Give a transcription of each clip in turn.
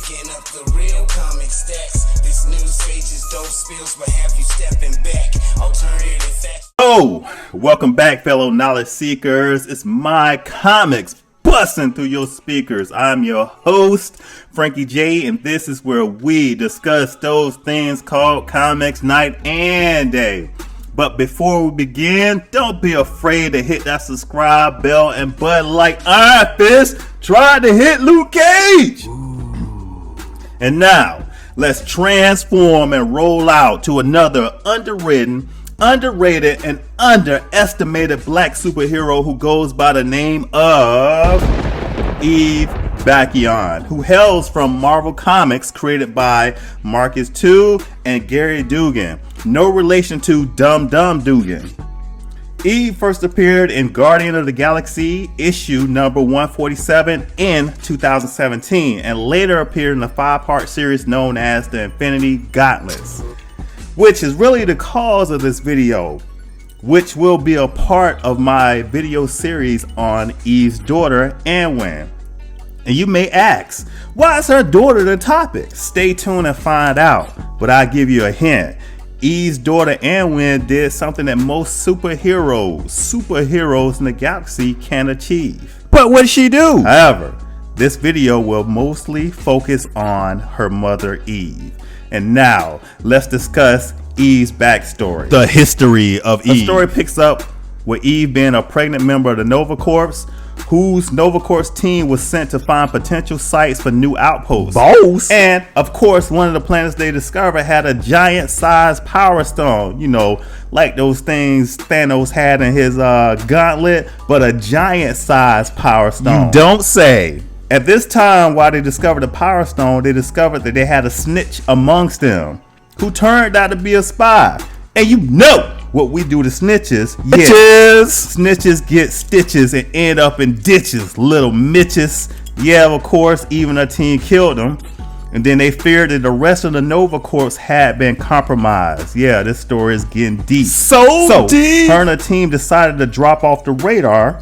Picking up the real comic stacks. This news page is dope spills, but have you stepping back? Alternative facts. Oh, welcome back, fellow knowledge seekers. It's my comics busting through your speakers. I'm your host, Frankie J, and this is where we discuss those things called comics night and day. But before we begin, don't be afraid to hit that subscribe bell and button like Iron Fist tried to hit Luke Cage. Ooh. And now, let's transform and roll out to another underwritten, underrated, and underestimated black superhero who goes by the name of EVE Bakyan, who hails from Marvel Comics, created by Marcus II and Gary Dugan. No relation to Dum Dum Dugan. EVE first appeared in Guardian of the Galaxy issue number 147 in 2017, and later appeared in a 5-part series known as the Infinity Gauntlets, which is really the cause of this video, which will be a part of my video series on Eve's daughter, Anwen. And you may ask, why is her daughter the topic? Stay tuned and find out, but I'll give you a hint. Eve's daughter, Anwen, did something that most superheroes in the galaxy can achieve. But what did she do? However, this video will mostly focus on her mother, Eve. And now, let's discuss Eve's backstory. The history of Eve. The story picks up with Eve being a pregnant member of the Nova Corps, whose Nova Corps team was sent to find potential sites for new outposts. Boss. And, of course, one of the planets they discovered had a giant-sized power stone. You know, like those things Thanos had in his gauntlet, but a giant-sized power stone. You don't say. At this time, while they discovered the Power Stone, they discovered that they had a snitch amongst them who turned out to be a spy. And you know what we do to snitches. Yeah, snitches get stitches and end up in ditches. Little Mitches. Yeah, of course, even a team killed them. And then they feared that the rest of the Nova Corps had been compromised. Yeah, this story is getting deep. So deep. Her and her team decided to drop off the radar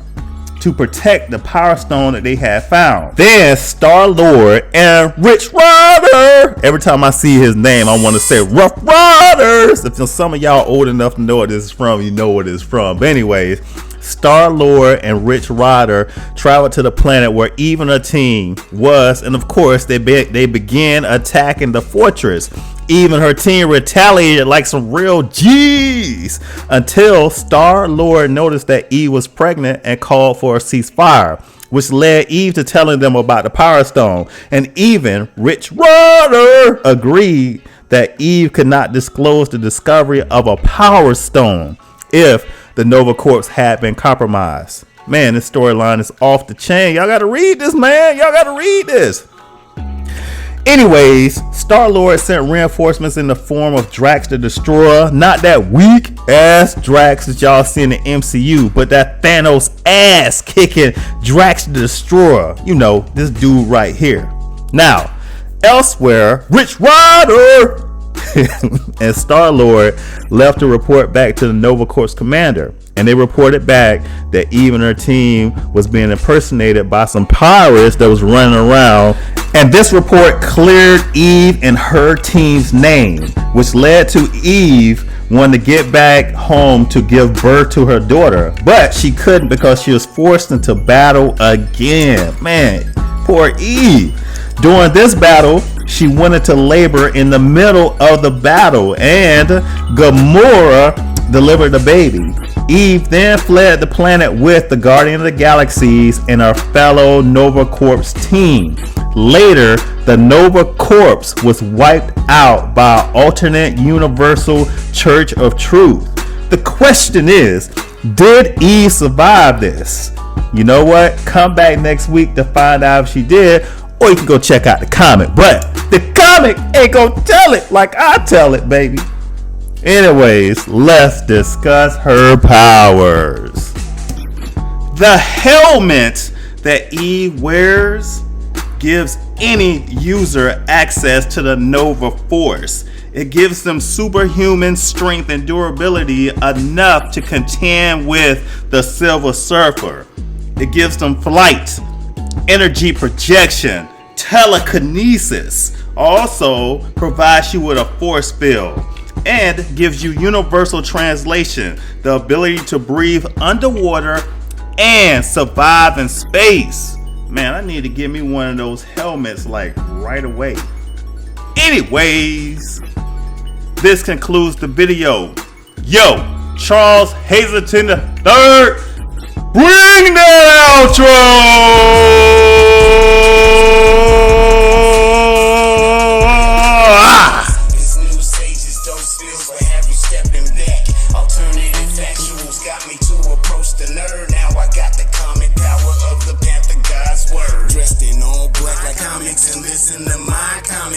to protect the Power Stone that they had found. Then Star-Lord and Rich Rider. Every time I see his name, I want to say Rough Riders. If some of y'all old enough to know what this is from, you know what it's from. But anyways, Star-Lord and Rich Rider traveled to the planet where Eve and her team was, and of course they began attacking the fortress. Eve and her team retaliated like some real G's until Star-Lord noticed that Eve was pregnant and called for a ceasefire, which led Eve to telling them about the Power Stone. And even Rich Rider agreed that Eve could not disclose the discovery of a Power Stone if the Nova Corps had been compromised. Man, this storyline is off the chain. Y'all gotta read this, man. Y'all gotta read this. Anyways, Star-Lord sent reinforcements in the form of Drax the Destroyer. Not that weak ass Drax that y'all see in the MCU, but that Thanos ass kicking Drax the Destroyer. You know, this dude right here. Now, elsewhere, Rich Rider and Star-Lord left to report back to the Nova Corps commander, and they reported back that Eve and her team was being impersonated by some pirates that was running around, and this report cleared Eve and her team's name, which led to Eve wanting to get back home to give birth to her daughter, but she couldn't because she was forced into battle again. Man, poor Eve. During this battle, she went into labor in the middle of the battle, and Gamora delivered the baby. Eve then fled the planet with the Guardian of the Galaxies and her fellow Nova Corps team. Later, the Nova Corps was wiped out by an alternate universal Church of Truth. The question is, did Eve survive this? You know what? Come back next week to find out if she did, or you can go check out the comic. But the comic ain't gonna tell it like I tell it, baby. Anyways, let's discuss her powers. The helmet that Eve wears gives any user access to the Nova Force. It gives them superhuman strength and durability enough to contend with the Silver Surfer. It gives them flight, energy projection, telekinesis, also provides you with a force field, and gives you universal translation, the ability to breathe underwater and survive in space. Man, I need to get me one of those helmets like right away. Anyways, this concludes the video. Yo, Charles Hazleton III, bring that outro!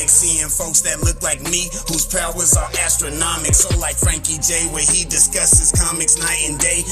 Seeing folks that look like me, whose powers are astronomical. So like Frankie J, where he discusses comics night and day.